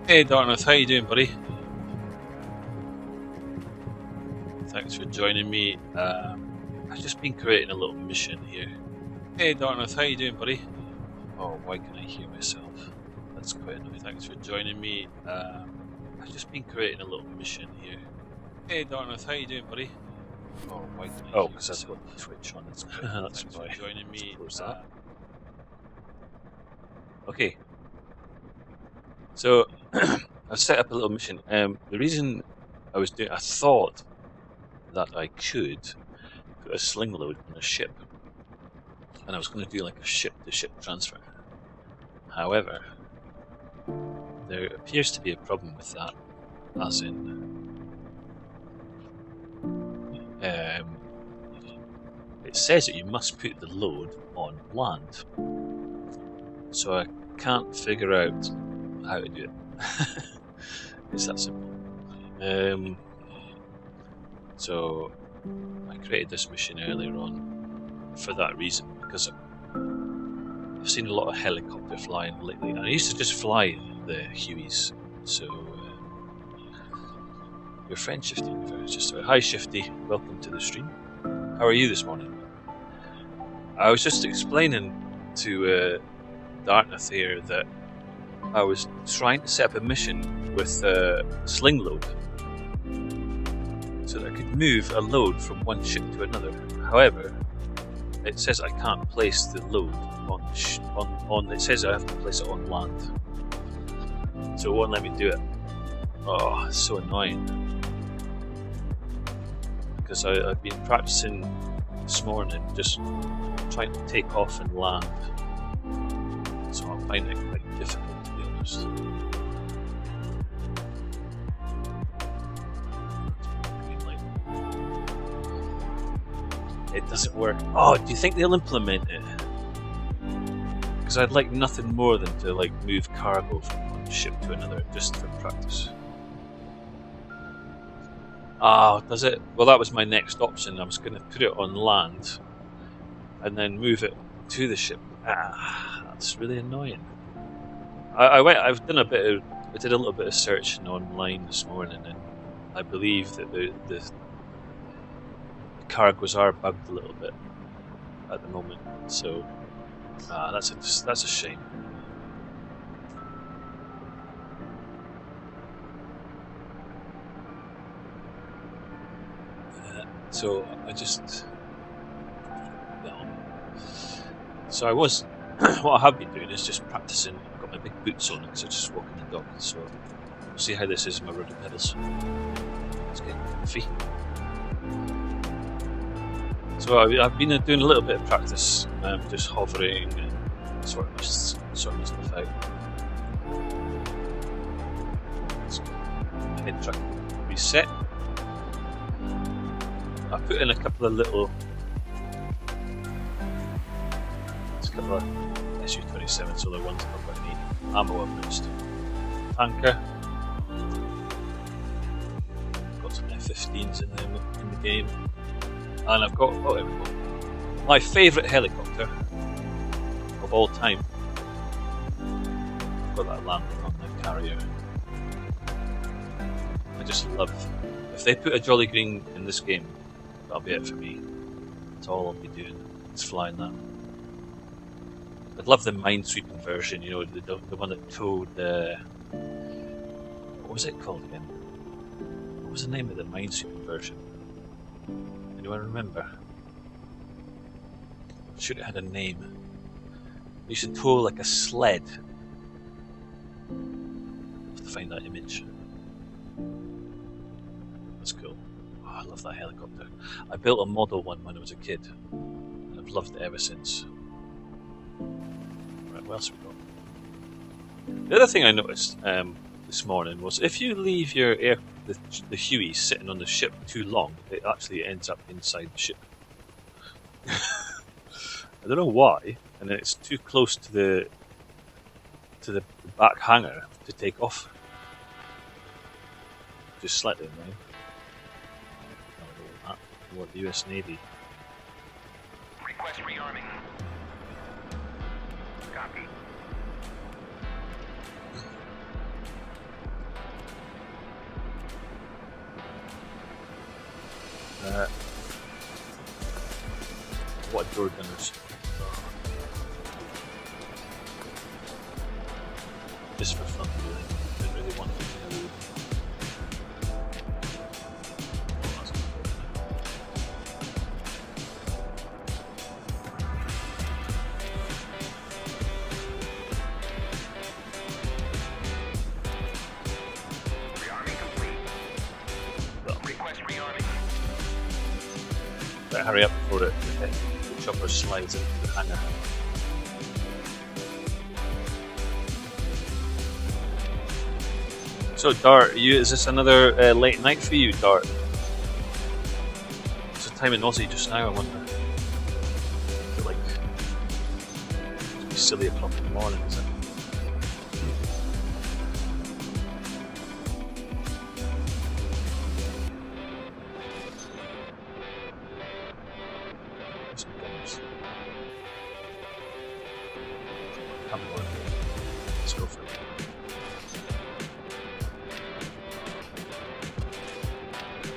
Hey Dartmouth, how you doing, buddy? Thanks for joining me. I've just been creating a little mission here. Hey Dartmouth, how you doing, buddy? Oh, why can I hear myself? That's quite annoying. Thanks for joining me. I've just been creating a little mission here. Hey Dartmouth, how you doing, buddy? Oh, why can I hear because I've got Twitch on. That's quite That's Thanks for joining me. Okay. So I've set up a little mission. The reason I thought that I could put a sling load on a ship, and I was going to do like a ship-to-ship transfer. However, there appears to be a problem with that, as in, it says that you must put the load on land. So I can't figure out how to do it. It's that simple. So I created this mission earlier on for that reason, because I've seen a lot of helicopter flying lately, and I used to just fly the Hueys. So your friend Shifty just started. Hi Shifty, welcome to the stream. How are you this morning? I was just explaining to Dartmouth here that I was trying to set up a mission with a sling load so that I could move a load from one ship to another. However, it says I can't place the load on it says I have to place it on land, so it won't let me do it. Oh, it's so annoying, because I've been practicing this morning just trying to take off and land, so I'm finding it quite difficult, to be honest. It doesn't work. Oh, do you think they'll implement it? Because I'd like nothing more than to like move cargo from one ship to another just for practice. Ah, does it? Well, that was my next option. I was going to put it on land and then move it to the ship. Ah, that's really annoying. I did a little bit of searching online this morning, and I believe that the cargoes are bugged a little bit at the moment. So that's a shame. So I just So I was what I have been doing is just practicing. I've got my big boots on because I just walking the dog. So we'll see how this is in my rudder pedals. It's getting comfy. So I've been doing a little bit of practice, just hovering and sorting stuff out. Let's get my head track reset. I put in a couple of little SU-27 solar ones if I've got any ammo I've used. Tanker. Got some F-15s in the game. And I've got, oh, there we go, my favourite helicopter of all time. I've got that landing on the carrier. I just love, if they put a Jolly Green in this game, that'll be it for me. That's all I'll be doing, is flying that. I'd love the minesweeping version, you know, the one that towed what was it called again? What was the name of the minesweeping version? Anyone remember? I'm sure it had a name. You should tow like a sled. I'll have to find that image. That's cool. Oh, I love that helicopter. I built a model one when I was a kid, and I've loved it ever since. Right, what else have we got? The other thing I noticed this morning was if you leave the Huey sitting on the ship too long, it actually ends up inside the ship. I don't know why, and then it's too close to the back hangar to take off. Just slightly annoying. What the US Navy. Request rearming. Copy. What door gunners? Just for fun, really. I didn't really want to do. Rearming complete. Well, Request rearming. better hurry up before the chopper slides into the hangar. So Dart, is this another late night for you, Dart? What's the time in Aussie just now, I wonder? Is it like it's silly o'clock in the morning, is it? Come on, let's go for it.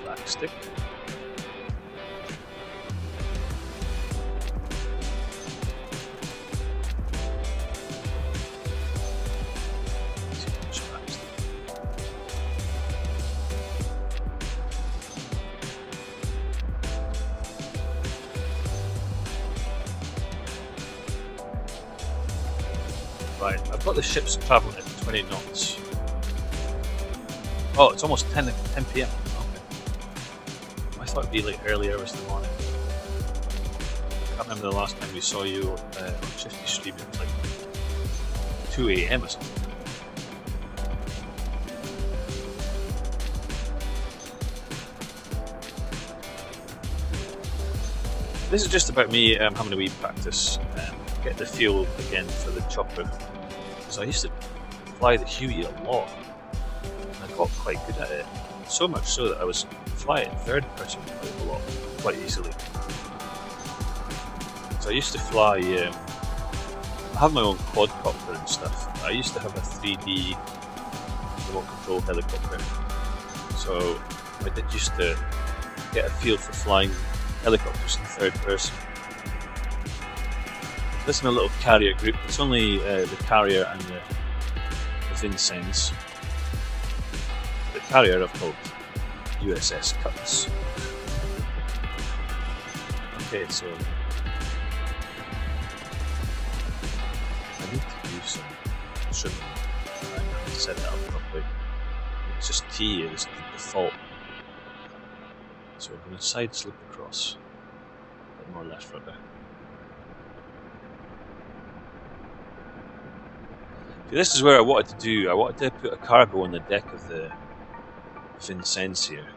Black stick. Right, I've got the ships travelling at 20 knots. Oh, it's almost 10 p.m. Okay. I thought it'd be like early hours in the morning. I can't remember the last time we saw you on Shifty stream. It was like 2 a.m. or something. This is just about me having a wee practice, get the feel again for the chopper. Because I used to fly the Huey a lot, and I got quite good at it. So much so that I was flying third person quite a lot, quite easily. So I used to fly. I have my own quadcopter and stuff. I used to have a 3D remote control helicopter. So I did used to get a feel for flying helicopters in third person. This is my little carrier group. It's only the carrier and the Vincennes. The carrier I've called USS Cuts. Okay, so I need to do some trimming. I need to set that up properly. It's just T is the default. So I'm going to side slip across. A bit more left rudder. This is where I wanted to do. I wanted to put a cargo on the deck of the Vincennes here.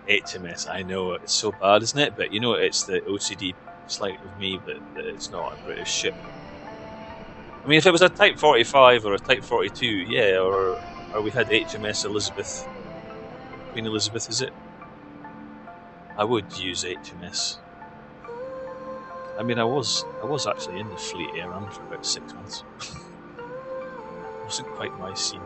HMS, I know it's so bad, isn't it? But you know, it's the OCD slight of me that it's not a British ship. I mean, if it was a Type 45 or a Type 42, yeah, or we had HMS Elizabeth, Queen Elizabeth, is it? I would use HMS. I mean, I was actually in the Fleet Air Run for about 6 months. It wasn't quite my scene.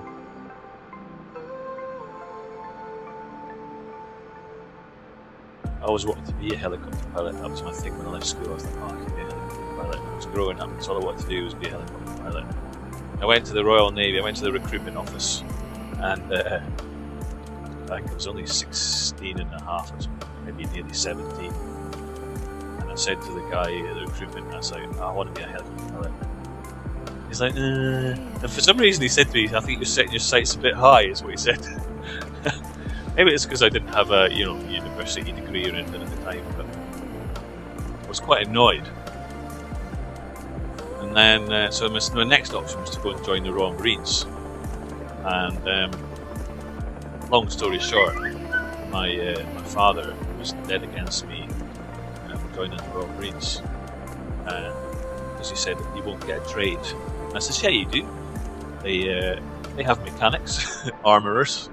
I always wanted to be a helicopter pilot. That was my thing when I left school. I was like, oh, I could be a helicopter pilot. I was growing up, so all I wanted to do was be a helicopter pilot. I went to the Royal Navy. I went to the recruitment office, and I think I was only 16 and a half or something, maybe nearly 17. I said to the guy at the recruitment, I was like, I want to be a helicopter pilot. He's like, and for some reason he said to me, I think you're setting your sights a bit high, is what he said. Maybe it's because I didn't have a university degree or anything at the time, but I was quite annoyed. And then, so my next option was to go and join the Royal Marines. And long story short, my father was dead against me joining the Royal Marines, because he said that you won't get a trade. And I said, yeah, you do. They have mechanics, armourers.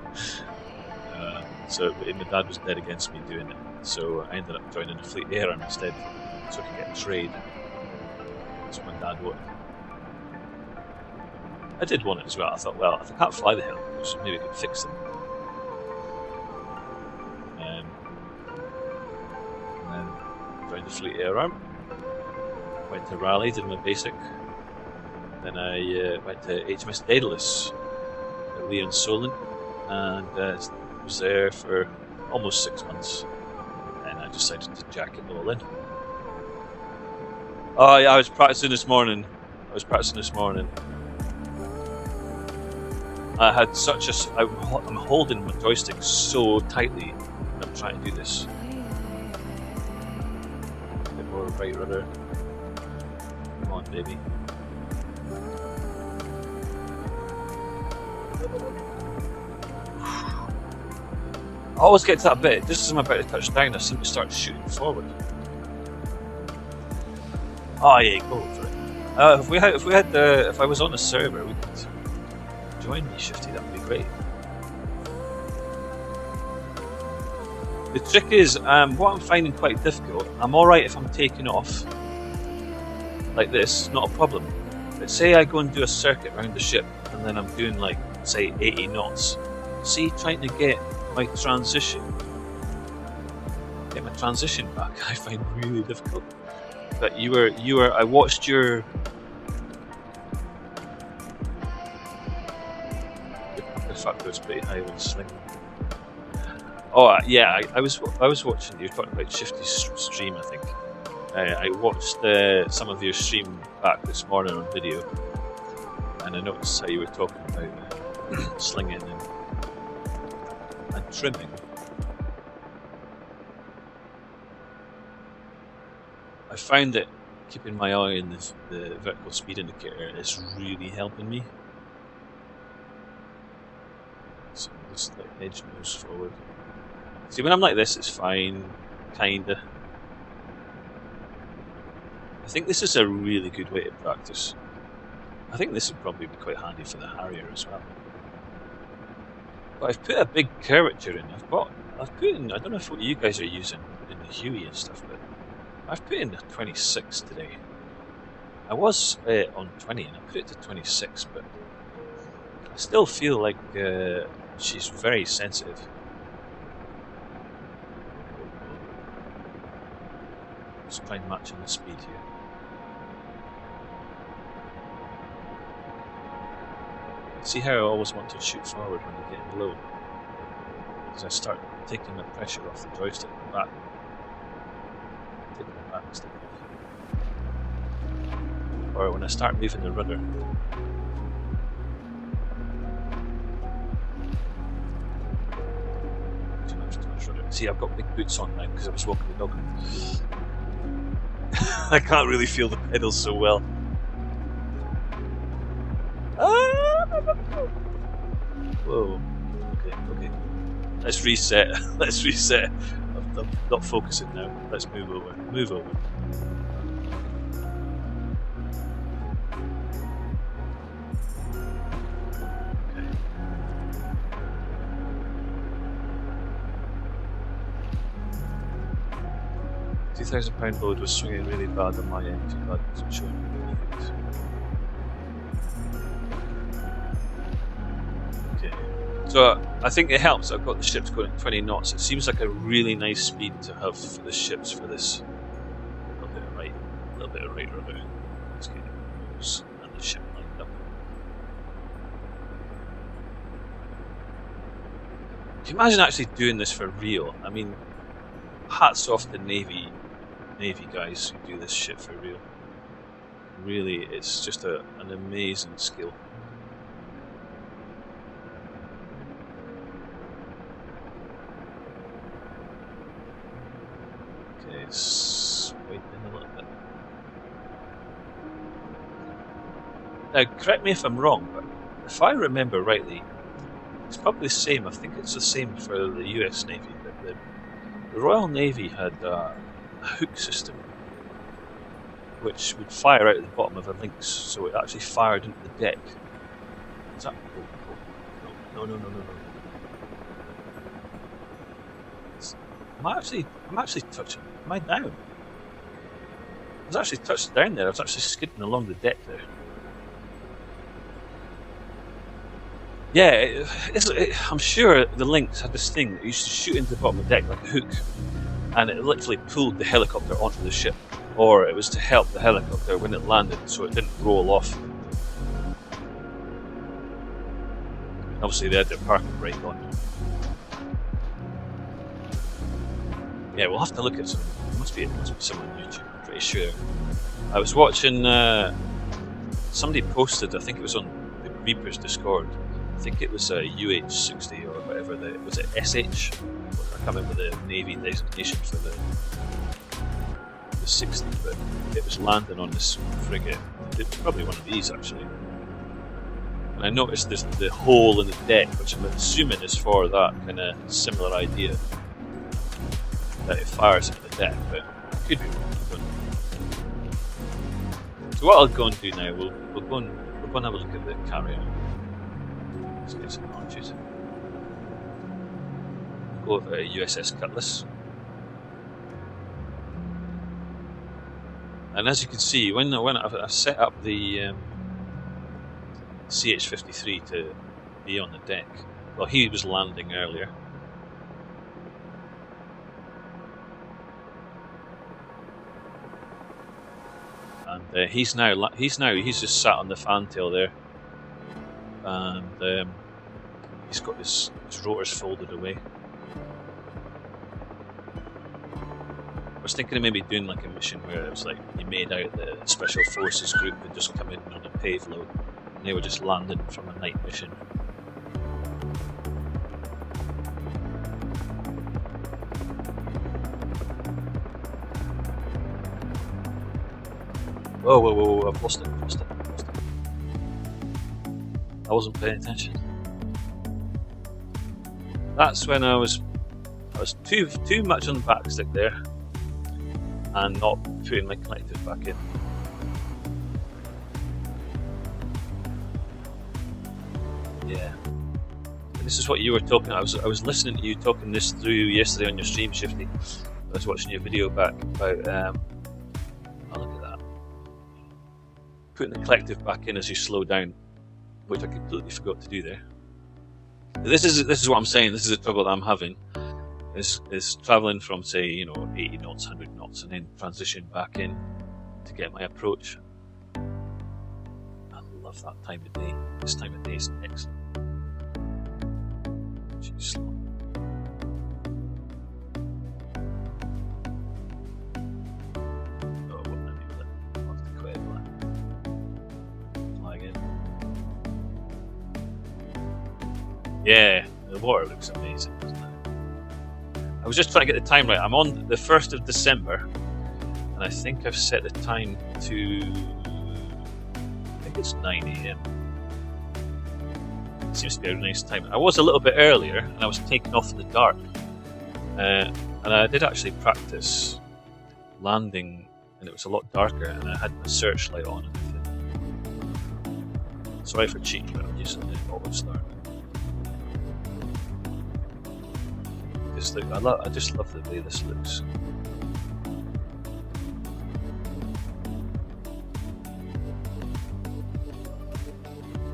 So my dad was dead against me doing it. So I ended up joining the Fleet Air Arm instead, so I could get a trade. That's what my dad wanted. I did want it as well. I thought, well, if I can't fly the helicopters, so maybe I could fix them. And then joined the Fleet Air Arm. Went to Raleigh, did my basic. Then I went to HMS Daedalus at Leon Solon, and was there for almost 6 months. And I decided to jack it all in. Oh yeah, I was practicing this morning. I had such a. I'm holding my joystick so tightly when I'm trying to do this. A bit more right rudder. Come on, baby. I always get to that bit, just as I'm about to touch down, I seem to start shooting forward. Oh yeah, go for it. If I was on a server, we could join me, Shifty. That would be great. The trick is, what I'm finding quite difficult. I'm all right if I'm taking off like this, not a problem. But say I go and do a circuit around the ship, and then I'm doing like, say, 80 knots. See, trying to get my transition back, I find really difficult. But I watched your factor was pretty high when slinging. Oh yeah, I was watching. You were talking about Shifty's stream, I think. I watched some of your stream back this morning on video, and I noticed how you were talking about slinging and trimming. I found that keeping my eye on the vertical speed indicator is really helping me. So just like edge nose forward. See, when I'm like this, it's fine, kinda. I think this is a really good way to practice. I think this would probably be quite handy for the Harrier as well. But I've put a big curvature in. I've put in, I don't know what you guys are using in the Huey and stuff, but I've put in a 26 today. I was on 20 and I put it to 26, but I still feel like she's very sensitive. Just try and match in the speed here. See how I always want to shoot forward when I'm getting low? Because I start taking the pressure off the joystick and back. Taking the back stick off. Or when I start moving the rudder. Too much rudder. See, I've got big boots on now because I was walking the dog. I can't really feel the pedals so well. Whoa. Okay. Let's reset. I'm not focusing now. Let's move over. Okay. £2,000 load was swinging really bad on my end. Too bad it wasn't showing me really good. So I think it helps. I've got the ships going at 20 knots. It seems like a really nice speed to have for the ships for this. A little bit of right rudder. Let's get the nose and the ship lined up. Can you imagine actually doing this for real? I mean, hats off to Navy guys who do this shit for real. Really, it's just an amazing skill. It's waiting a little bit. Now, correct me if I'm wrong, but if I remember rightly, it's probably the same. I think it's the same for the US Navy. But the Royal Navy had a hook system which would fire out at the bottom of a Lynx, so it actually fired into the deck. Is that? No. I'm actually touching. Am I down? I was actually touched down there. I was actually skidding along the deck there. Yeah, I'm sure the Lynx had this thing that used to shoot into the bottom of the deck like a hook, and it literally pulled the helicopter onto the ship, or it was to help the helicopter when it landed so it didn't roll off. Obviously they had their parking brake on. Yeah, we'll have to look at some. It must be some on YouTube, I'm pretty sure. I was watching, somebody posted, I think it was on the Reapers Discord, I think it was a UH-60 or whatever, was it SH? I can't remember the Navy designation for the 60, but it was landing on this frigate. It was probably one of these actually. And I noticed there's the hole in the deck, which I'm assuming is for that kind of similar idea. That it fires at the deck, but it could be wrong. So what I'll go and do now, we'll go and have a look at the carrier. Let's get some arches. Go over USS Cutlass. And as you can see, when I've set up the CH-53 to be on the deck, well, he was landing earlier. And he's just sat on the fantail there, and he's got his rotors folded away. I was thinking of maybe doing like a mission where it was like you made out the Special Forces group had just come in on a pave load, and they were just landing from a night mission. Whoa, I've lost it. I wasn't paying attention. That's when I was too much on the back stick there, and not putting my connectors back in. Yeah. And this is what you were talking. I was listening to you talking this through yesterday on your stream, Shifty. I was watching your video back about oh, look at that. Putting the collective back in as you slow down, which I completely forgot to do there. This is what I'm saying. This is the trouble that I'm having. Is traveling from, say, 80 knots, 100 knots, and then transition back in to get my approach. I love that time of day. This time of day is excellent. She's slow. Oh, what let me flip? I'll have to quit it. Fly again. Yeah, the water looks amazing, doesn't it? I was just trying to get the time right. I'm on the 1st of December, and I think I've set the time to, I think it's 9 AM. Seems to be a nice time. I was a little bit earlier, and I was taking off in the dark. And I did actually practice landing, and it was a lot darker, and I had my searchlight on and everything. Sorry for cheating, but I'm using the auto start. I just love the way this looks.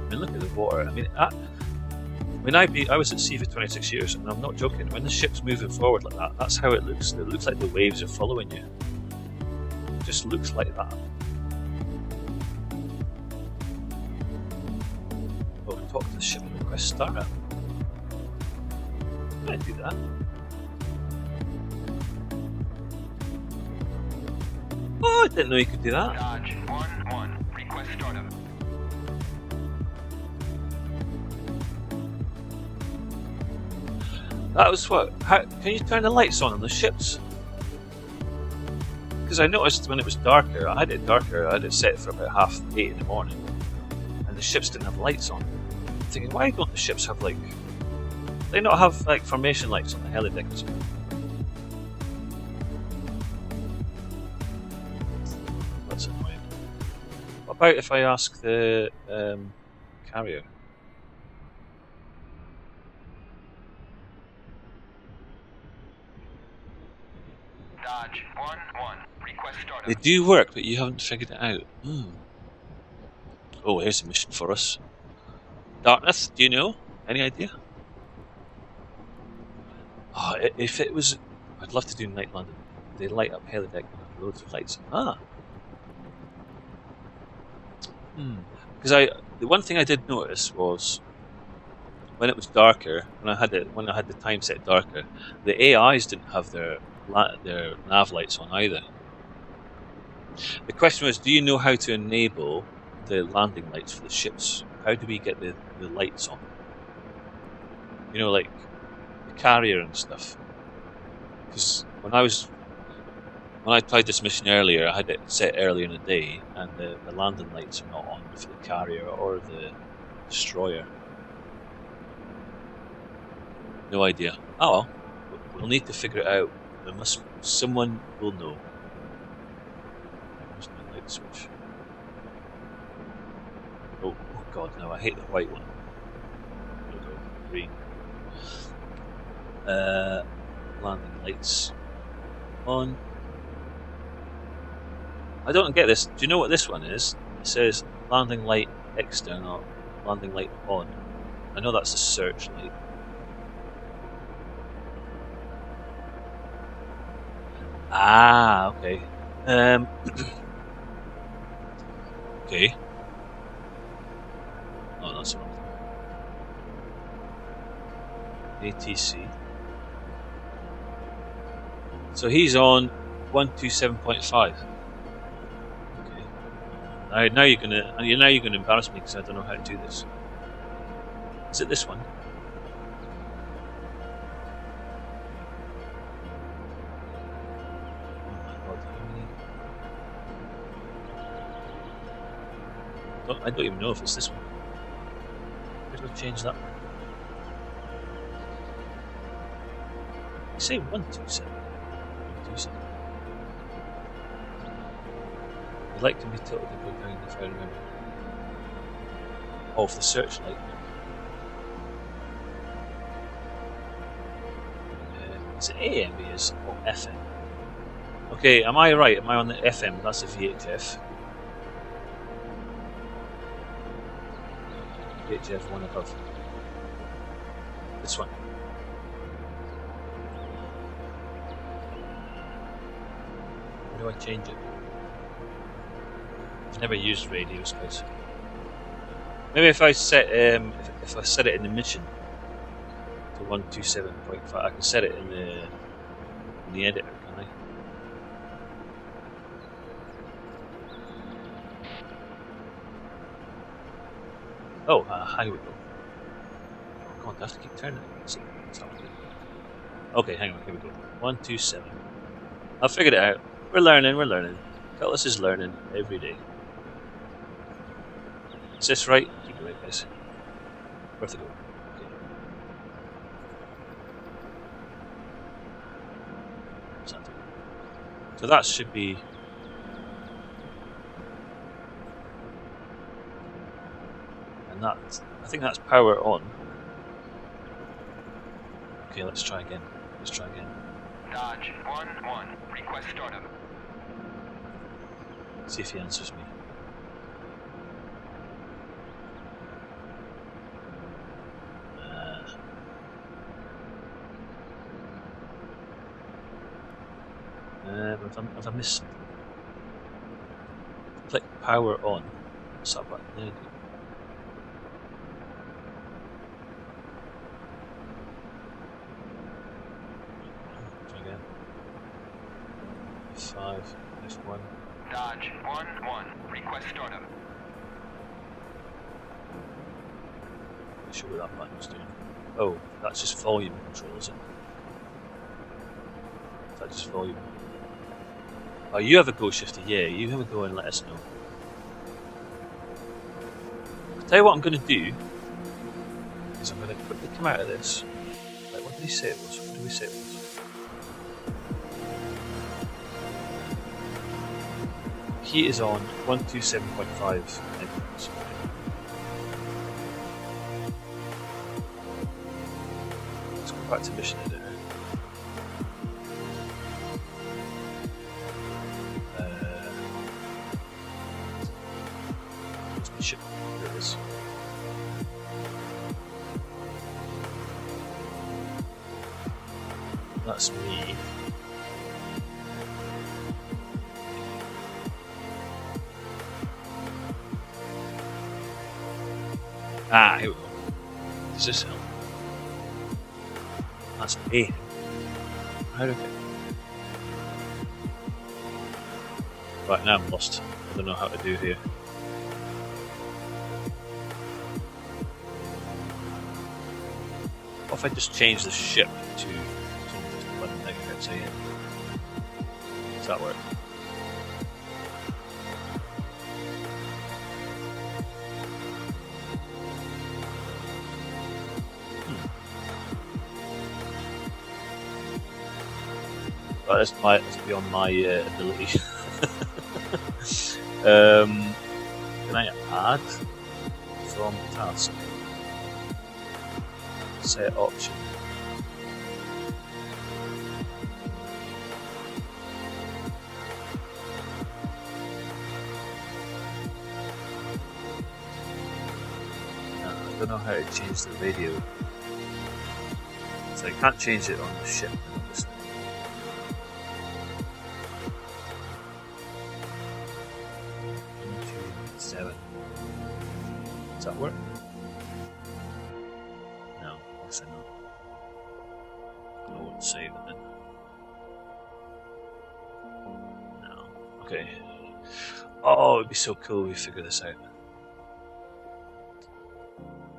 I mean, look at the water. I mean, I was at sea for 26 years, and I'm not joking. When the ship's moving forward like that, that's how it looks. It looks like the waves are following you. It just looks like that. Oh, talk to the ship and request startup. I do that. Oh, I didn't know you could do that. Dodge 1-1. Request startup. That was what? How can you turn the lights on the ships? Because I noticed when it was darker, I had it set for about 8:30 in the morning, and the ships didn't have lights on. I'm thinking, why don't the ships have they not have formation lights on the helideck or something? That's annoying. What about if I ask the carrier? Dodge 1-1. Request startup. They do work, but you haven't figured it out. Oh, here's a mission for us. Dartmouth, do you know? Any idea? Oh, if it was, I'd love to do night landing. They light up helideck with loads of lights. Because the one thing I did notice was when it was darker, when I had the time set darker, the AIs didn't have their nav lights on either. The question was, do you know how to enable the landing lights for the ships? How do we get the lights on? You know, like the carrier and stuff. Because when I tried this mission earlier, I had it set earlier in the day, and the landing lights are not on for the carrier or the destroyer. No idea. Oh well, we'll need to figure it out. Someone will know. There's my light switch. Oh god, no! I hate the white one. There we go. Green. Landing lights on. I don't get this. Do you know what this one is? It says landing light external, landing light on. I know that's a searchlight. Ah, okay. Okay. Oh, that's wrong. ATC. So he's on 127.5. Okay. Now you're gonna embarrass me because I don't know how to do this. Is it this one? I don't even know if it's this one. Where do I change that one? I say 127. 127. The light can be tilted to go down if I remember. Oh, for the searchlight. Is it AM is or FM? Okay, am I right? Am I on the FM? That's a VHF. VHF one above. This one. How do I change it? I've never used radios, guys. Maybe if I set if I set it in the mission to 127.5, I can set it in the editor, can I? Oh, here we go. Oh god, I have to keep turning it. See, it's not good. Okay, hang on, here we go. 127. I figured it out. We're learning, we're learning. Helos is learning every day. Is this right? Keep it right, guys. Worth to go. Okay. What's that doing? So that should be. And that, I think that's power on. Okay, let's try again. Let's try again. Dodge 1-1. Request startup. See if he answers me. Have I missed something? Click power on. What's that button there? Try again. F5, F1. Dodge 1-1. Request startup. Not sure what that button was doing. Oh, that's just volume control, is it? Is that just volume? Oh, you have a go, Shifty. Yeah, you have a go and let us know. I'll tell you what I'm going to do. Is I'm going to quickly come out of this. Like, what did he say it was? What did we say it was? Heat is on 127.5 megawatts. Let's go back to mission editor. Where's my ship? There it is. That's me. Ah, here we go. Does this help? That's me. How do I get... Right, now I'm lost. I don't know how to do here. What if I just change the ship to one megahertz AM? Does that work? Oh, that's beyond my ability. Can I add from task? Set option. No, I don't know how to change the radio. So I can't change it on the ship. Obviously. 7. Does that work? No, obviously not. I won't save it then. No. Okay. Oh, it'd be so cool if we figure this out.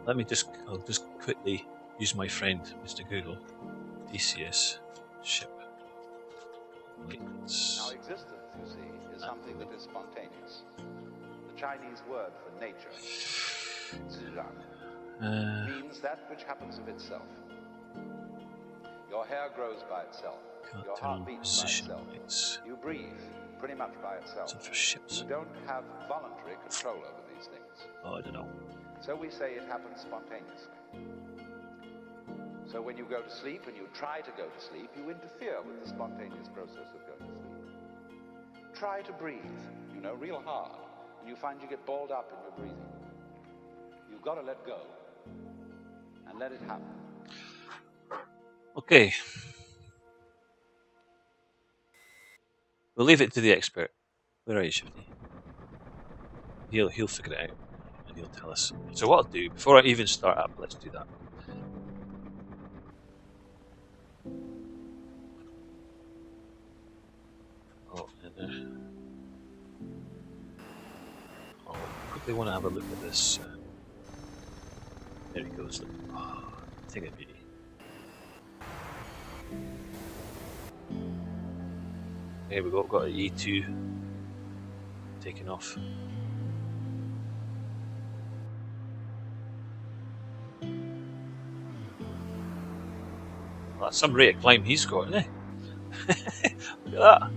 I'll just quickly use my friend, Mr. Google. DCS ship. Lights. Now, existence, you see, is something that is spontaneous. The Chinese word for nature, zhiran, means that which happens of itself. Your hair grows by itself. Your heart beats by itself. Lights. You breathe pretty much by itself. So for ships. You don't have voluntary control over these things. Oh, I don't know. So we say it happens spontaneously. So when you go to sleep and you try to go to sleep, you interfere with the spontaneous process of going to sleep. Try to breathe, real hard, and you find you get balled up in your breathing. You've got to let go and let it happen. Okay. We'll leave it to the expert. Where are you, Shifty? He'll figure it out and he'll tell us. So what I'll do, before I even start up, let's do that. Oh, and I quickly want to have a look at this. There he goes. Look. Oh, thing of beauty. Okay, we've got an E2 taking off. Well, that's some rate of climb he's got, isn't he? Look at that.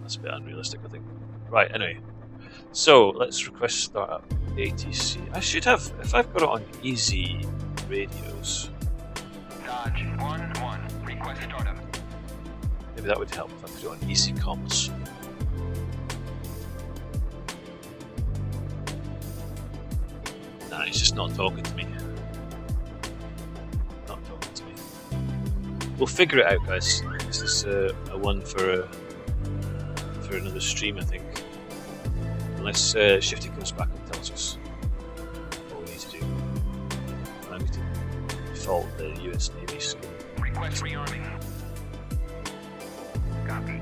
That's a bit unrealistic, I think. Right, anyway. So, let's request startup ATC. I should have, if I've got it on easy radios. Dodge 1-1. Request startup. Maybe that would help if I put it on easy comms. Nah, he's just not talking to me. Not talking to me. We'll figure it out, guys. This is a one for another stream, I think. Unless Shifty comes back and tells us what we need to do. I need to default the US Navy skill. Request rearming. Copy.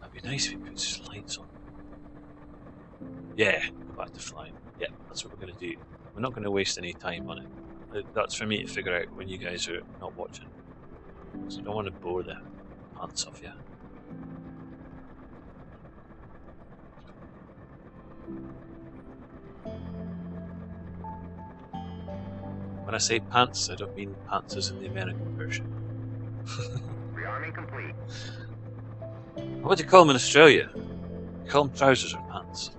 That'd be nice if he puts his lights on. Yeah, go back to flying. Yeah, that's what we're going to do. We're not going to waste any time on it. That's for me to figure out when you guys are not watching. So I don't want to bore the pants off you. When I say pants, I don't mean pants as in the American version. Rearming complete. What do you call them in Australia? You call them trousers or pants?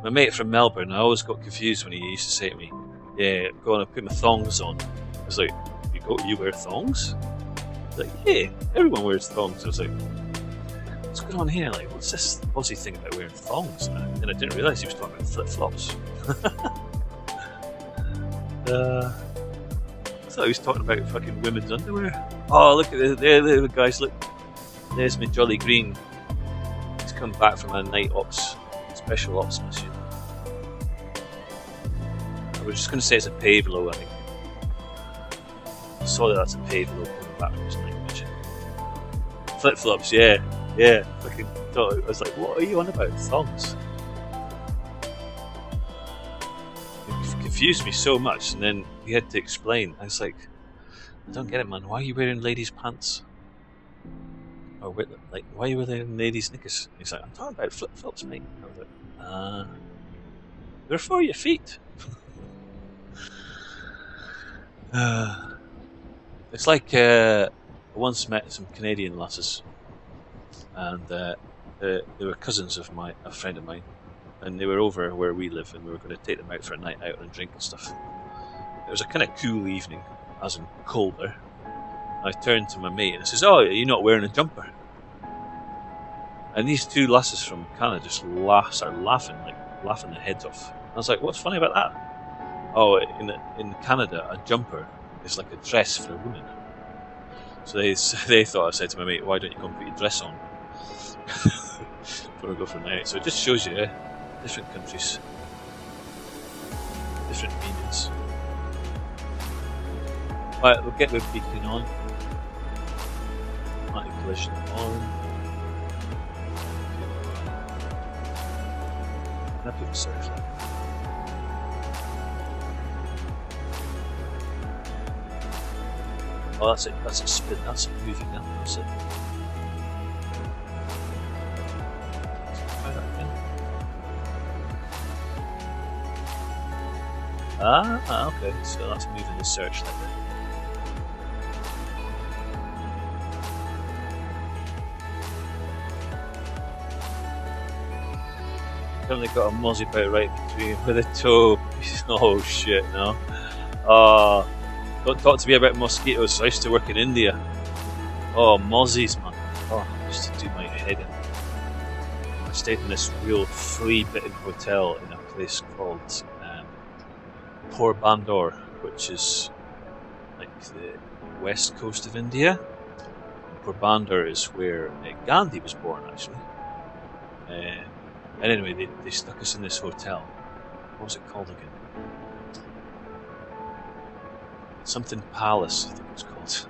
My mate from Melbourne, I always got confused when he used to say to me, yeah, go on and put my thongs on. I was like, you wear thongs? He's like, yeah, everyone wears thongs. I was like, what's going on here? Like, what's this Aussie thing about wearing thongs? And I didn't realise he was talking about flip-flops. I thought he was talking about fucking women's underwear. Oh, look at it. There, the guys, look. There's my Jolly Green. He's come back from a night ops, special ops mission. We're just going to say it's a Pavlo, I think. I saw that that's a Pavlo coming back from his night mission. Flip-flops, yeah. Fucking thought, I was like, what are you on about? Thongs? It confused me so much, and then he had to explain. I was like, I don't get it, man. Why are you wearing ladies' pants? Or like, why are you wearing ladies' knickers? He's like, I'm talking about flip-flops, mate. I was like, they're for your feet. It's like I once met some Canadian lasses, and they were cousins of a friend of mine, and they were over where we live, and we were going to take them out for a night out and drink and stuff. It was a kind of cool evening, as in colder. I turned to my mate and I says, "Oh, you're not wearing a jumper?" And these two lasses from Canada just started laughing their heads off. I was like, "What's funny about that?" Oh, in Canada, a jumper is like a dress for a woman. So they thought I said to my mate, "Why don't you come put your dress on before we go for a night?" So it just shows you, different countries, different meanings. Right, we'll get the beacon on. Anti-collision on. Can I put the searchlight? Oh, that's it. That's a spin. That's moving now. That's it. Try that again. Okay. So that's moving the searchlight then. Currently got a mozzie about right between with a toe. Oh shit, no. Don't talk to me about mosquitoes. I used to work in India. Oh, mozzies, man. Oh, I used to do my head in. I stayed in this real flea-bitten hotel in a place called Porbandar, which is like the west coast of India. And Porbandar is where Gandhi was born, actually. And anyway, they stuck us in this hotel. What was it called again? Something Palace, I think it's called. It's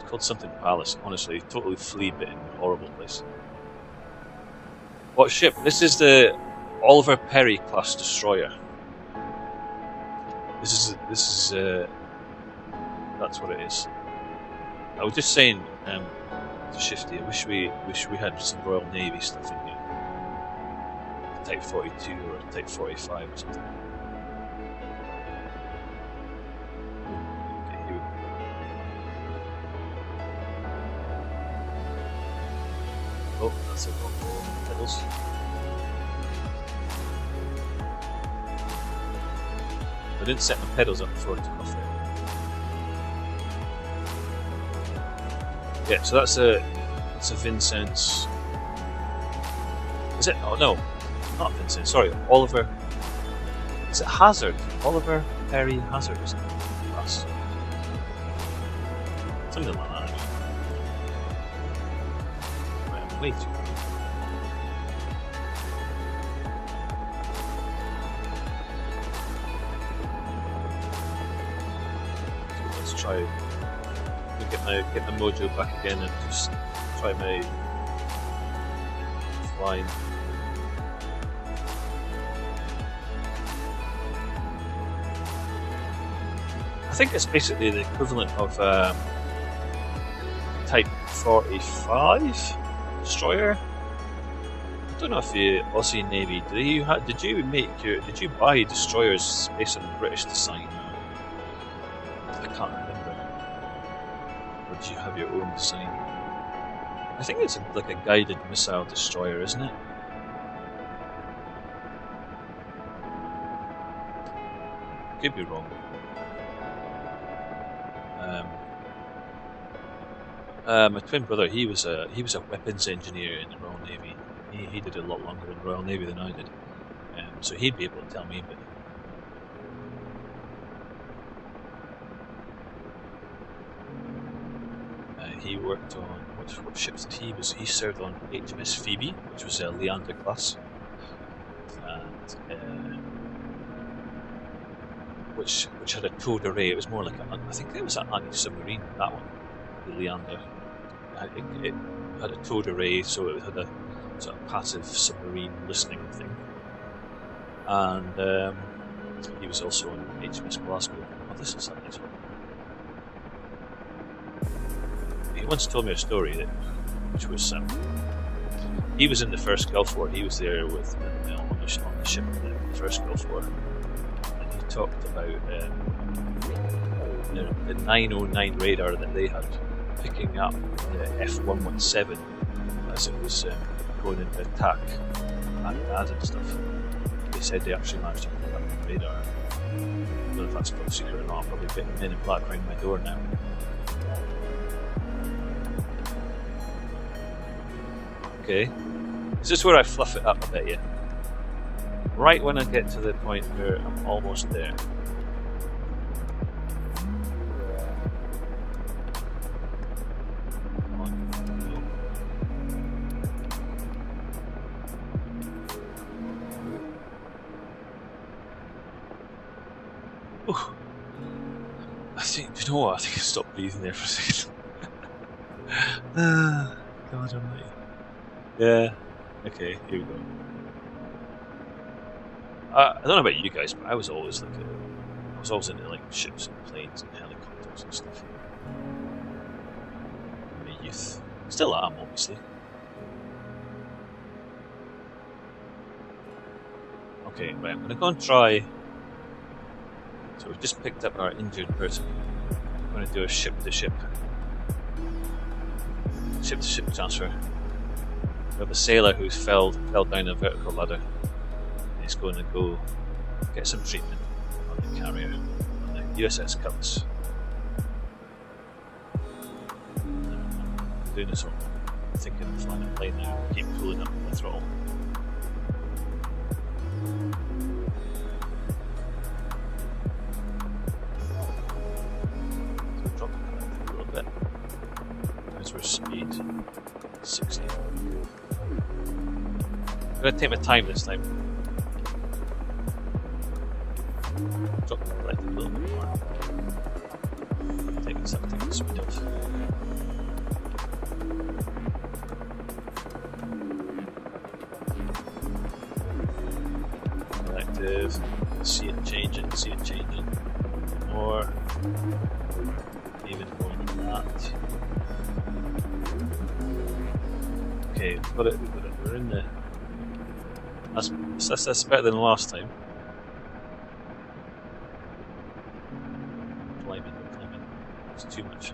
called something Palace. Honestly, totally flea-bitten, horrible place. What ship? This is the Oliver Perry class destroyer. This is that's what it is. I was just saying to Shifty, I wish we had some Royal Navy stuff in here. Type 42 or Type 45 or something. Okay, here we go. Oh, that's a wrong pedals. I didn't set my pedals up before I took off there. Yeah, so that's a Vincennes. Is it? Oh no. Not Vincent, sorry, Oliver. Is it Hazard? Oliver Perry Hazard, isn't it? That's something like that. Right, I'm way too. So let's try. Get my mojo back again and just try my flying. I think it's basically the equivalent of Type 45 destroyer. I don't know if the Aussie Navy did you buy destroyers based on British design? I can't remember. Or did you have your own design? I think it's like a guided missile destroyer, isn't it? Could be wrong. My twin brother, he was a weapons engineer in the Royal Navy. He did it a lot longer in the Royal Navy than I did, so he'd be able to tell me. But he worked on what ships did he was? He served on HMS Phoebe, which was a Leander class, and which had a towed array. It was more like I think it was an anti-submarine. That one, the Leander. It had a towed array, so it had a sort of passive submarine listening thing. And he was also on HMS Glasgow. Oh, this is a nice one. He once told me a story which was he was in the first Gulf War. He was there with on the ship in the first Gulf War, and he talked about the 909 radar that they had picking up the F-117 as it was going into attack Baghdad and stuff. They said they actually managed to pick up the radar. I don't know if that's top secret or not. I'm probably getting men in black around my door now. Okay, is this where I fluff it up a bit? Yeah. Right when I get to the point where I'm almost there. Come on, go. Ooh. Do you know what? I think I stopped breathing there for a second. God almighty. Yeah, okay, here we go. I don't know about you guys, but I was always into like ships and planes and helicopters and stuff. In my youth. Still am, obviously. Okay, right, I'm gonna go and try. So we've just picked up our injured person. I'm gonna do a ship-to-ship transfer. We have a sailor who's fell down a vertical ladder. He's going to go get some treatment on the carrier, on the USS Cutlass. I'm doing this all, thinking of flying a plane now. Keep pulling up the throttle. So drop it a little bit. There's our speed. 60. I'm going to take my time this time. Drop the collective a little bit more. Take the speed off. Collective. See it changing. More. Even more than that. Okay, we've got it. We're in there. That's better than last time. Climbing. It's too much.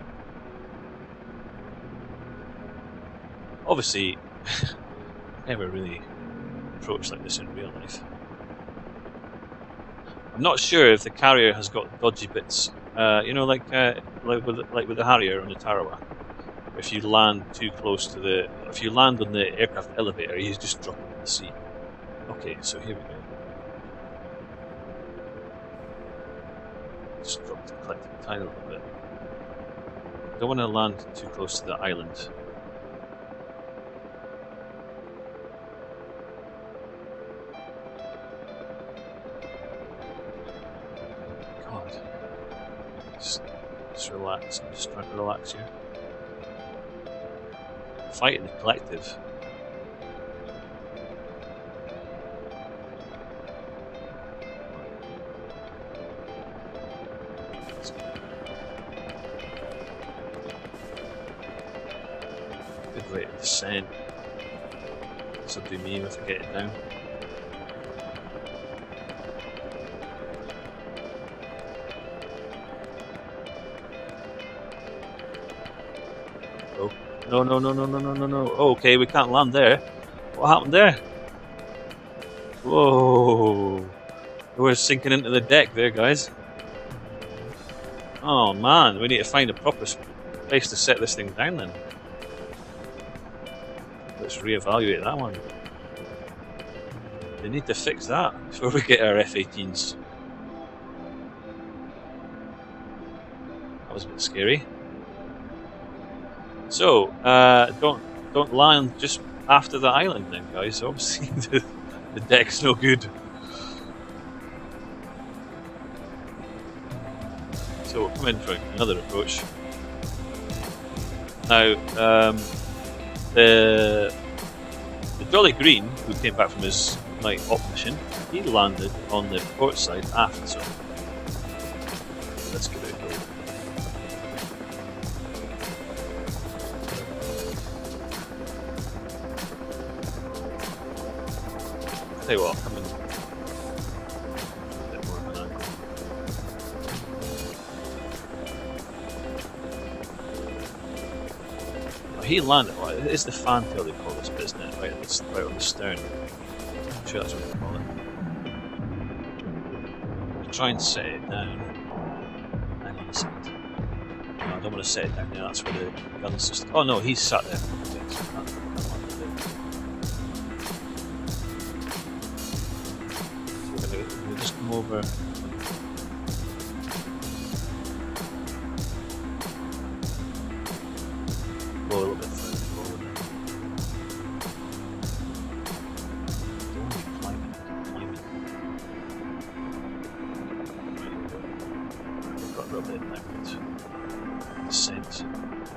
Obviously, I've never really approached like this in real life. I'm not sure if the carrier has got dodgy bits. You know, like with the Harrier on the Tarawa. If you land too close to if you land on the aircraft elevator, you just drop it in the sea. Okay, so here we go. Just drop the collective a tiny little bit. Don't want to land too close to the island. God. Just relax. I'm just trying to relax here. Fighting the collective. Good rate of descent. This will do me if I get it down. Oh. No. Oh, okay, we can't land there. What happened there? Whoa. We're sinking into the deck there, guys. Oh man, we need to find a proper place to set this thing down then. Let's reevaluate that one. They need to fix that before we get our F-18s. That was a bit scary. So, don't land just after the island then, guys. Obviously the deck's no good. So we'll come in for another approach. Now, the Jolly Green, who came back from his night op mission, he landed on the port side aft, so let's give it a go. Tell you what, I'll come in a bit more of an angle. Oh, he landed, well, it's the fantail they call this, isn't it? Right on the stern. I'm sure that's what they call it. I'll try and set it down. Hang on a second. No, I don't want to set it down there, that's where the gun system. Oh no, he's sat there. Okay, so I can't we'll just come over. Go a little bit further forward. Don't want to be climbing. We've got a little bit now. Descent.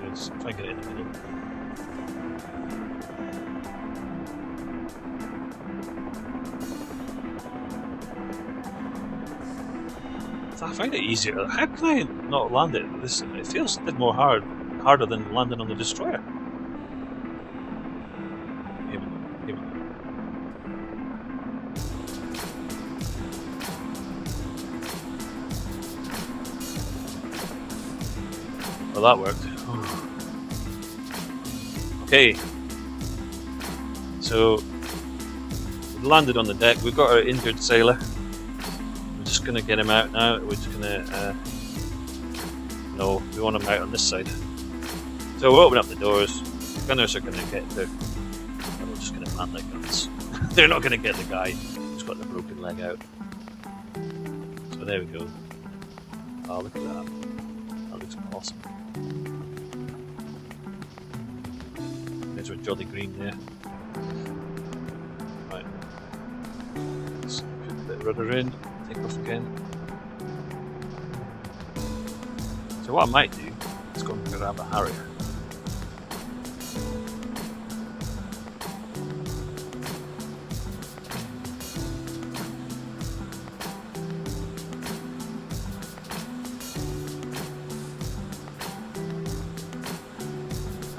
Let's try and get it in the middle. I find it easier. How can I not land it? It feels a bit more harder than landing on the destroyer. Here we go. Well, that worked. Okay. So, we landed on the deck. We've got our injured sailor. Just going to get him out now. We're just going to no, we want him out on this side, so we'll open up the doors. The gunners are going to get there and we're just going to plant their guns. They're not going to get the guy who's got the broken leg out. So there we go. Oh, look at that. That looks awesome. There's our Jolly Green there. Right, let's put a bit of rudder in. Take off again. So what I might do is go and grab a Harrier.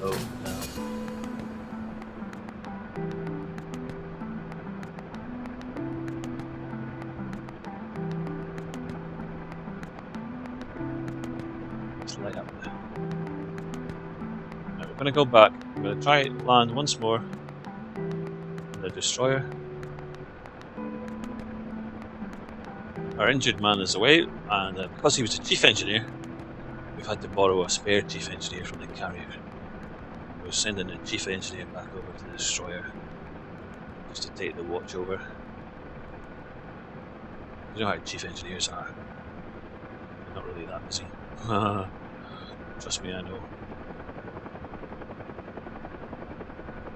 Oh no. Light up there. Now we're going to go back. We're going to try and land once more on the destroyer. Our injured man is away, and because he was the chief engineer, we've had to borrow a spare chief engineer from the carrier. We're sending the chief engineer back over to the destroyer just to take the watch over. You know how chief engineers are. They're not really that busy. Trust me, I know.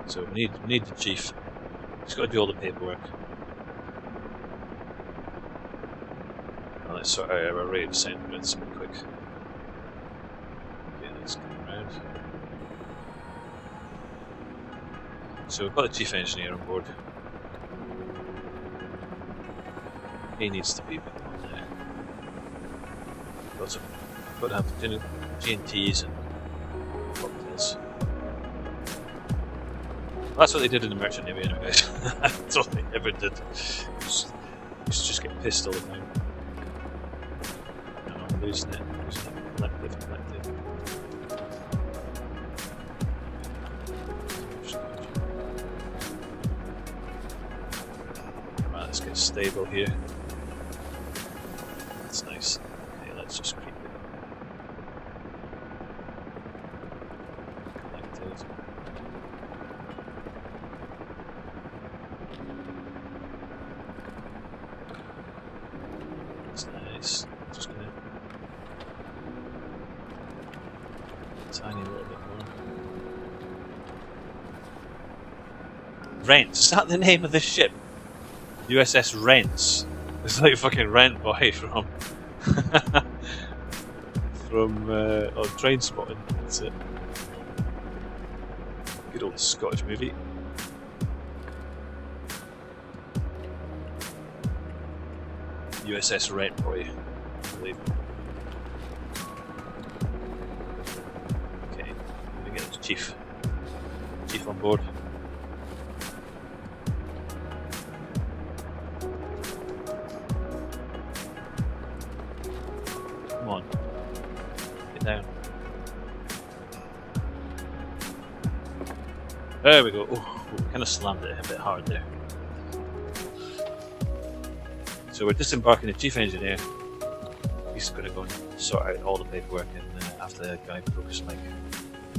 So we need the chief. He's got to do all the paperwork. Now let's sort out our rate of descent. It's a bit quick. Okay, let's come around. So we've got the chief engineer on board. He needs to be on there. Got to have G&Ts and cocktails. That's what they did in the Merchant Navy anyway, guys. That's all they ever did. Just get pissed all the time. No, I'm losing it. Collective. Right, let's get stable here. That's nice. Okay, let's just creep it. tiny little bit more. Rents. Is that the name of this ship? USS Rents. It's like fucking Rent Boy from Train Spotting. That's it. Good old Scottish movie. USS Rent Boy, I believe. Okay, we get the chief on board. Come on, get down. There we go. Oh, we kind of slammed it a bit hard there. So we're disembarking the chief engineer. He's going to go and sort out all the paperwork and after the guy broke his leg.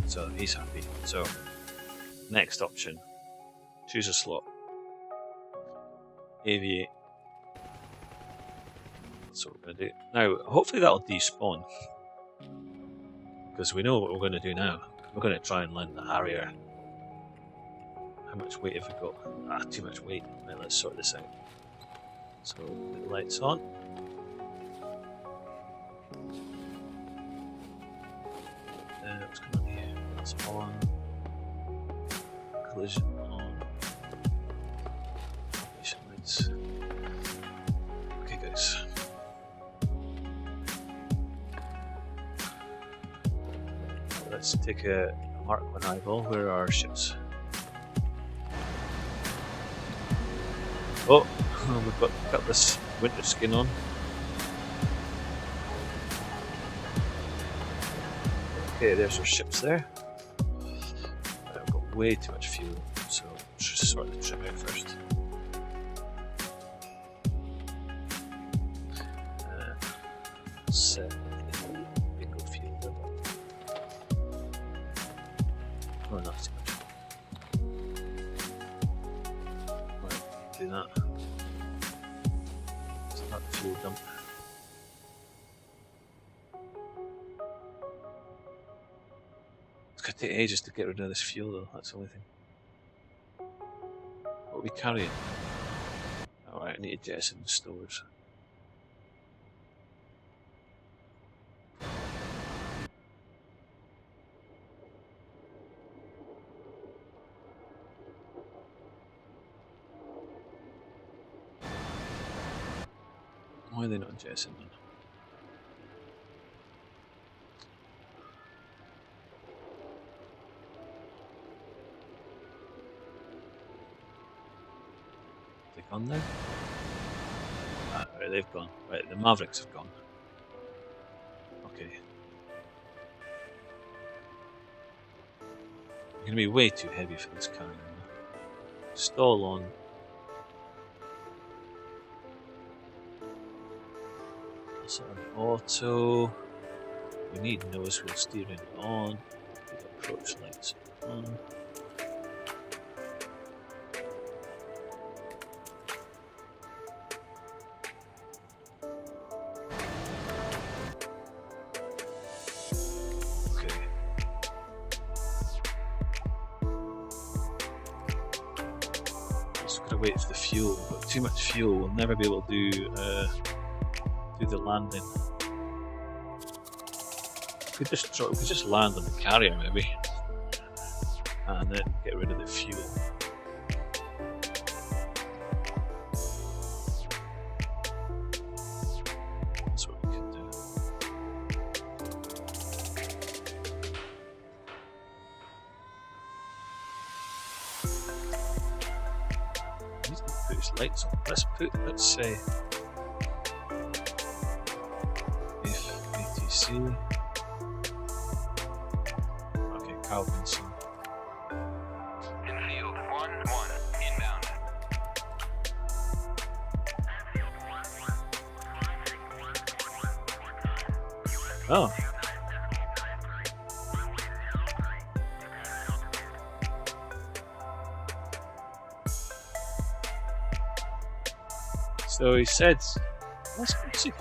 So he's happy. So next option, choose a slot. Aviate. That's what we're going to do. Now, hopefully that'll despawn. Because we know what we're going to do now. We're going to try and land the Harrier. How much weight have we got? Ah, too much weight. Right, let's sort this out. So, put the lights on. What's going on here? That's on. Collision on. Formation lights. Okay, guys. Let's take a Mark 1 eyeball. Where are our ships? Oh, we've got this winter skin on. Okay, there's our ships there. I've got way too much fuel, so let's just sort the trim out first. Set bingo fuel level. Oh, not too much. Right, do that. Start the fuel dump. It's gonna take ages to get rid of this fuel though, that's the only thing. What are we carrying? Alright, I need to jettison the stores. Why are they not jettisoning? They gone now? Ah, right, they've gone. Right, the Mavericks have gone. Okay. You're gonna be way too heavy for this carrier. Stall on. Sort of auto. We need nose wheel steering on. Approach lights on. Okay. Just gotta wait for the fuel. We've got too much fuel. We'll never be able to do the landing. We could just land on the carrier maybe, and then get rid of the fuel. That's what we could do. He's gonna put his lights on. Let's say. Okay, Calvinson. Infield 1-1 inbound. Oh. So he said, let's see.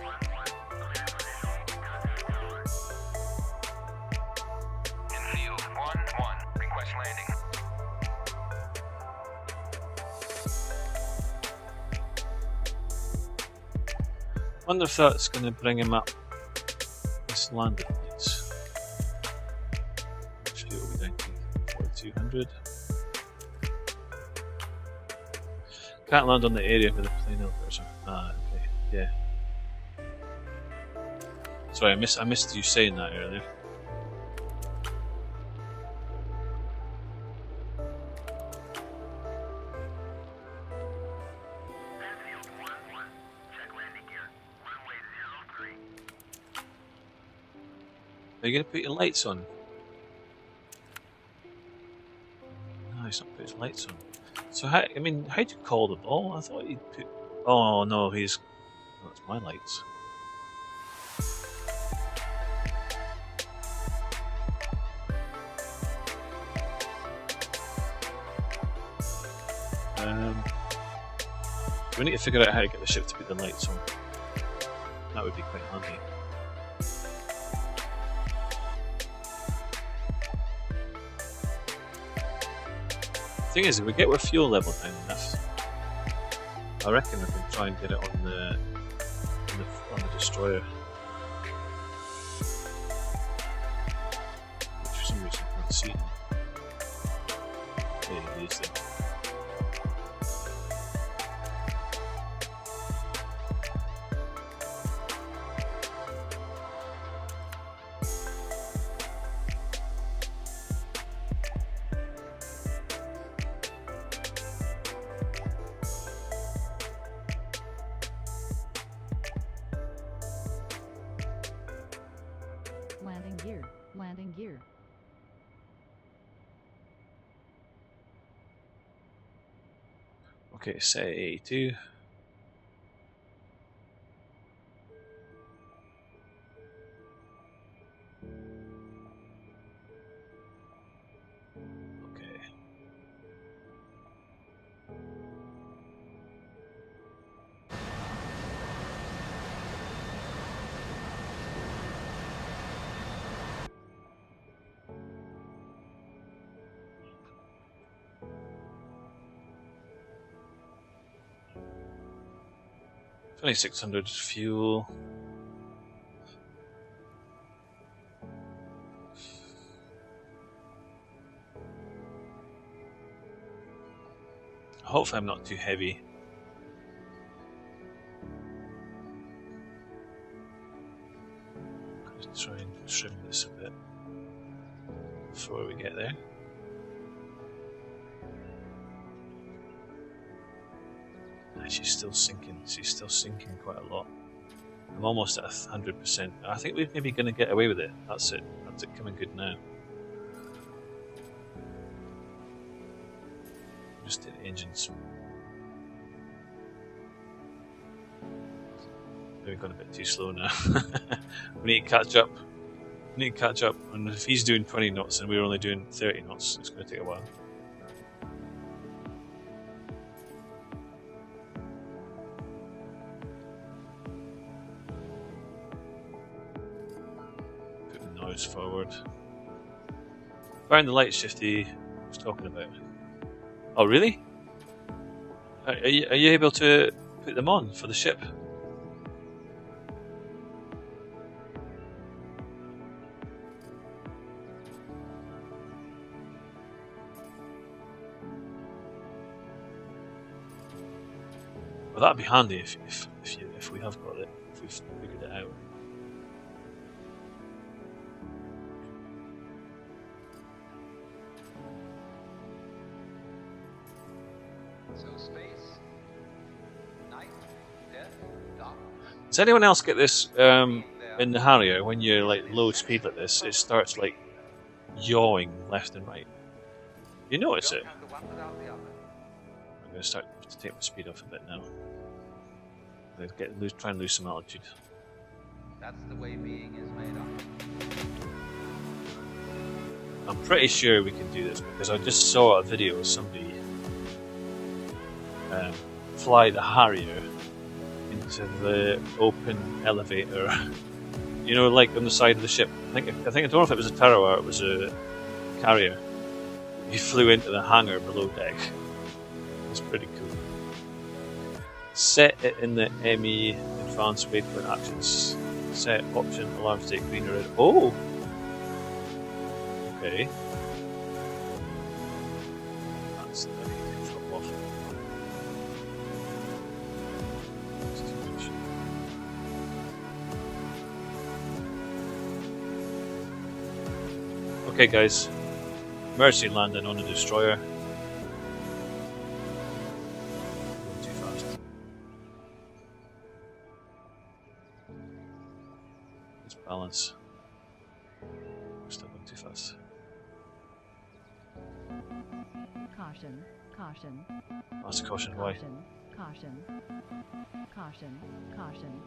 Wonder if that's going to bring him up this landing points. Actually, it will be down to 4200. Can't land on the area with a plane elevator. Ah, okay, yeah. Sorry, I missed you saying that earlier. Are you going to put your lights on? No, he's not put his lights on. So how? I mean, how'd you call the ball? I thought you'd put. Oh no, he's. Oh, that's my lights. We need to figure out how to get the ship to put the lights on. That would be quite handy. The thing is, if we get our fuel level down enough, I reckon we can try and get it on the destroyer. Which for some reason I can't see it. Yeah, it is there. Landing gear. Okay, set 82. Okay. $2,600 fuel. Hopefully I'm not too heavy. Let's try and trim this a bit before we get there. She's still sinking. She's still sinking quite a lot. I'm almost at 100%. I think we're maybe going to get away with it. That's it. That's it coming good now. Just the engines. We've gone a bit too slow now. We need to catch up. We need to catch up. And if he's doing 20 knots and we're only doing 30 knots, it's going to take a while. Forward. Find the light Shifty was talking about. Oh, really? Are you able to put them on for the ship? Well, that'd be handy if we have got it, if we've figured it out. Does anyone else get this in the Harrier when you're like low speed like this? It starts like yawing left and right. You notice it? I'm going to start to take my speed off a bit now. Try and lose some altitude. That's the way being is made up. I'm pretty sure we can do this because I just saw a video of somebody fly the Harrier into the open elevator, you know, like on the side of the ship. I don't know if it was a Tarawa or it was a carrier. He flew into the hangar below deck. It's pretty cool. Set it in the ME advanced waypoint actions. Set option alarm state green or red. Oh! Okay. That's the drop off. Okay, guys. Mercy landing on the destroyer. Going too fast. Let's balance. Still going too fast. Caution, caution. That's a caution. Why? Caution, caution. Caution, caution.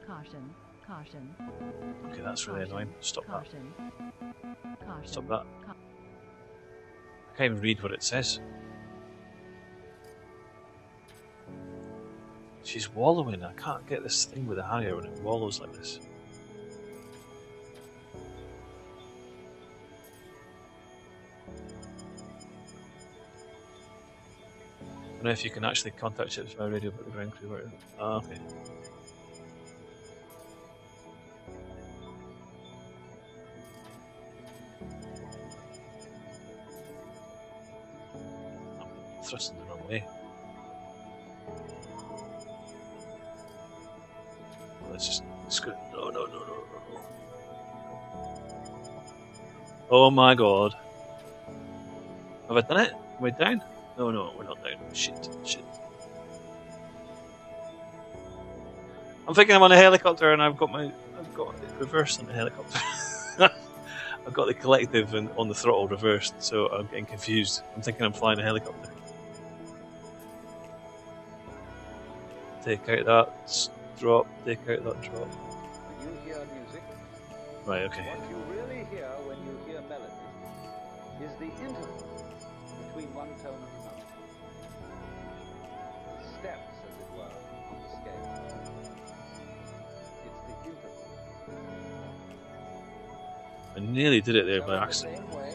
Caution, caution. Okay, that's really annoying. Stop that. Caution. Caution. Stop that. I can't even read what it says. She's wallowing. I can't get this thing with the Harrier when it wallows like this. I don't know if you can actually contact ships by radio, but the ground crew were. Ah, okay. I'm thrusting the wrong way. Let's go. No. Oh my god. Have I done it? Am I down? No, we're not down. Shit. I'm thinking I'm on a helicopter and I've got it reversed on the helicopter. I've got the collective and on the throttle reversed, so I'm getting confused. I'm thinking I'm flying a helicopter. Take out that drop, take out that drop. When you hear music, Right, okay. what you really hear when you hear melody is the interval between one tone and another. Steps, as it were, on the scale. It's the interval. I nearly did it there So by in accident. the same way,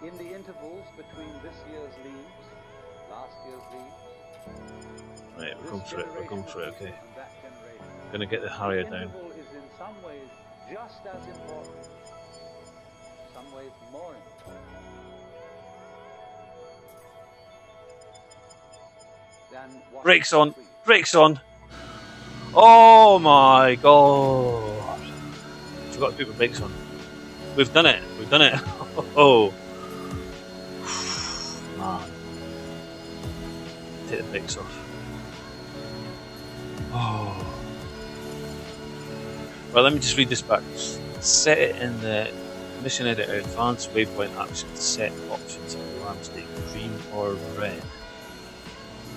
in the intervals between this year's leaves, last year's leaves, Right, we're this going for it, generation okay. and that generation. Gonna get the Harrier The down. interval is in some ways just as important, some ways more important. Than what Brakes on! we- Brakes on! Oh my god! Forgot to put my brakes on. We've done it! Oh! Man. Take the brakes off. Oh. Well, let me just read this back. Set it in the mission editor, advanced waypoint action, set options, alarm state, green or red.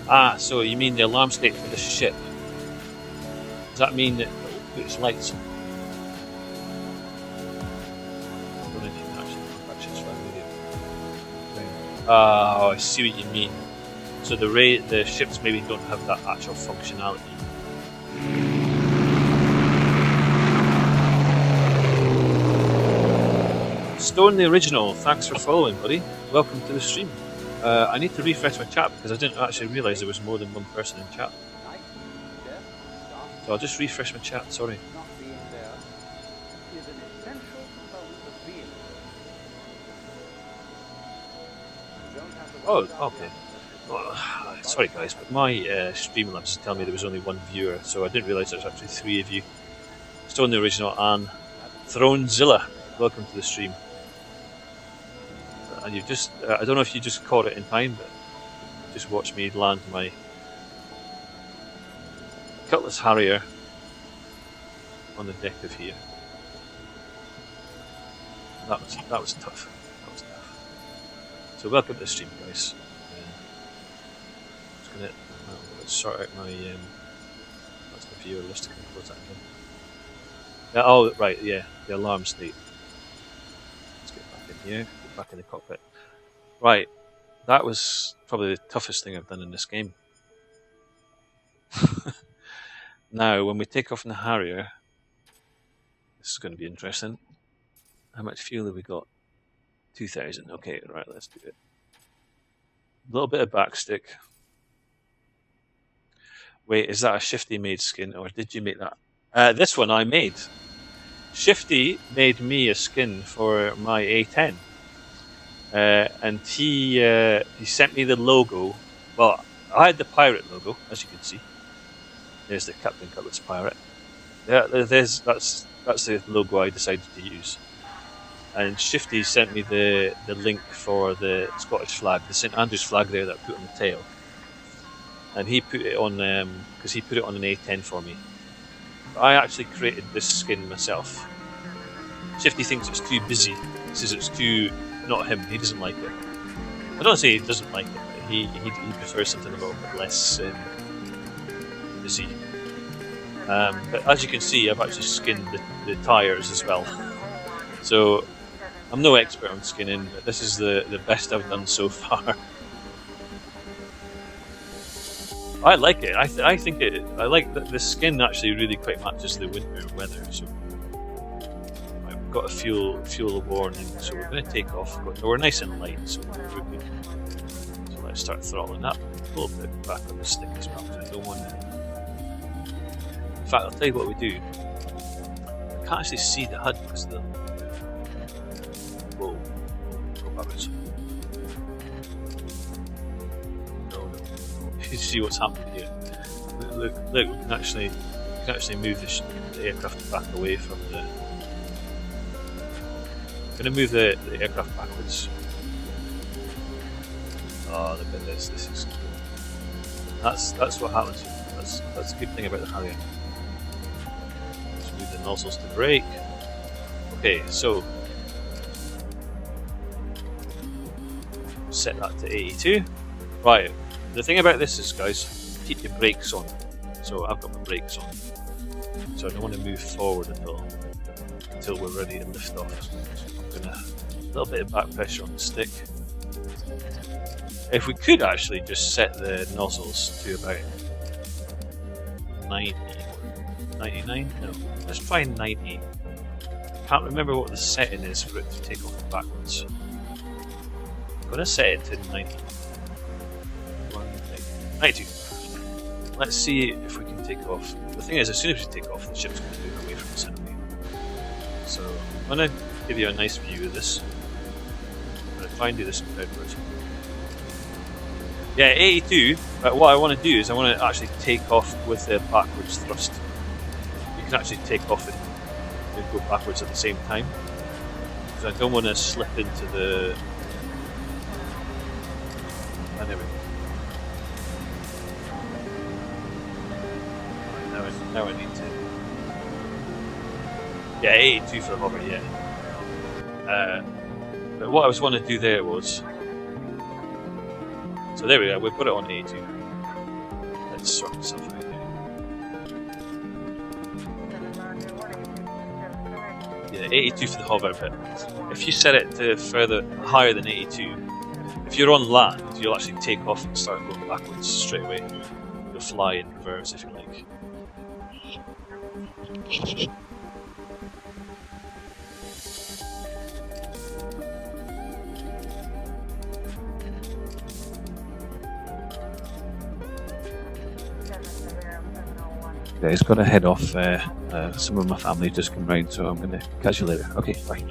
Ah, so you mean the alarm state for the ship? Does that mean that it puts lights on? I don't know if you can actually contact ships by radio. Oh, I see what you mean. So the ships maybe don't have that actual functionality. Stone the Original, thanks for following, buddy. Welcome to the stream. I need to refresh my chat because I didn't actually realise there was more than one person in chat. Night, death, dark, So I'll just refresh my chat, sorry. not being there is an essential component of being. You don't have to Oh, work out okay. the Well, sorry guys, but my Streamlabs telling me there was only one viewer, so I didn't realise there was actually three of you. Stone the Original and Thronezilla, welcome to the stream. And you just, I don't know if you just caught it in time, but just watch me land my Cutlass Harrier on the deck of here. That was tough. That was tough. So welcome to the stream, guys. Just gonna sort out my that's my viewer list. Can close that again. Yeah, oh right, yeah, the alarm state. Let's get back in here. Get back in the cockpit. Right, that was probably the toughest thing I've done in this game. Now, when we take off in the Harrier, this is going to be interesting. How much fuel have we got? 2,000. Okay, right, let's do it. A little bit of backstick. Wait, is that a Shifty made skin, or did you make that? This one I made. Shifty made me a skin for my A10, and he sent me the logo. Well, I had the pirate logo, as you can see. There's the Captain Cutlass pirate. That's the logo I decided to use. And Shifty sent me the link for the Scottish flag, the St Andrews flag there that I put on the tail. And he put it on, because he put it on an A10 for me. I actually created this skin myself. Shifty thinks it's too busy. He says it's too, not him, he doesn't like it. I don't say he doesn't like it, but he prefers something a little bit less busy. But as you can see, I've actually skinned the tyres as well. So, I'm no expert on skinning, but this is the best I've done so far. I like it. I think I like that the skin actually really quite matches the winter weather. So I've got a fuel warning, so we're going to take off. We're nice and light, so we're good. So let's start throttling up a little bit back on the stick as well. I don't want to. In fact, I'll tell you what we do. I can't actually see the HUD because the. Whoa! Go backwards. You see what's happening here. Look! We can actually move the aircraft back away from the. I'm going to move the aircraft backwards. Oh, look at this! This is cool. That's what happens. That's a good thing about the Harrier. Let's move the nozzles to brake. Okay, so set that to 82. Right. The thing about this is, guys, keep your brakes on. So I've got my brakes on. So I don't want to move forward until we're ready to lift off. So I'm going to a little bit of back pressure on the stick. If we could actually just set the nozzles to about 90, 99? No, let's try 90. Can't remember what the setting is for it to take off backwards. I'm going to set it to 90. 92. Let's see if we can take off. The thing is, as soon as we take off, the ship's going to move away from the centre. So I'm going to give you a nice view of this. I'm going to try and do this in third person. Yeah, 82. But what I want to do is I want to actually take off with the backwards thrust. You can actually take off and go backwards at the same time. Because I don't want to slip into the. And there we go. Now I need to. Yeah, 82 for a hover, yeah. But what I was wanting to do there was. So there we go, we've got it on 82. Let's sort this out right here. Yeah, 82 for the hover, but if you set it to further higher than 82, if you're on land, you'll actually take off and start going backwards straight away. You'll fly in reverse if you like. Yeah, he's got to head off. Some of my family just come round, so I'm going to catch you later. Okay, bye.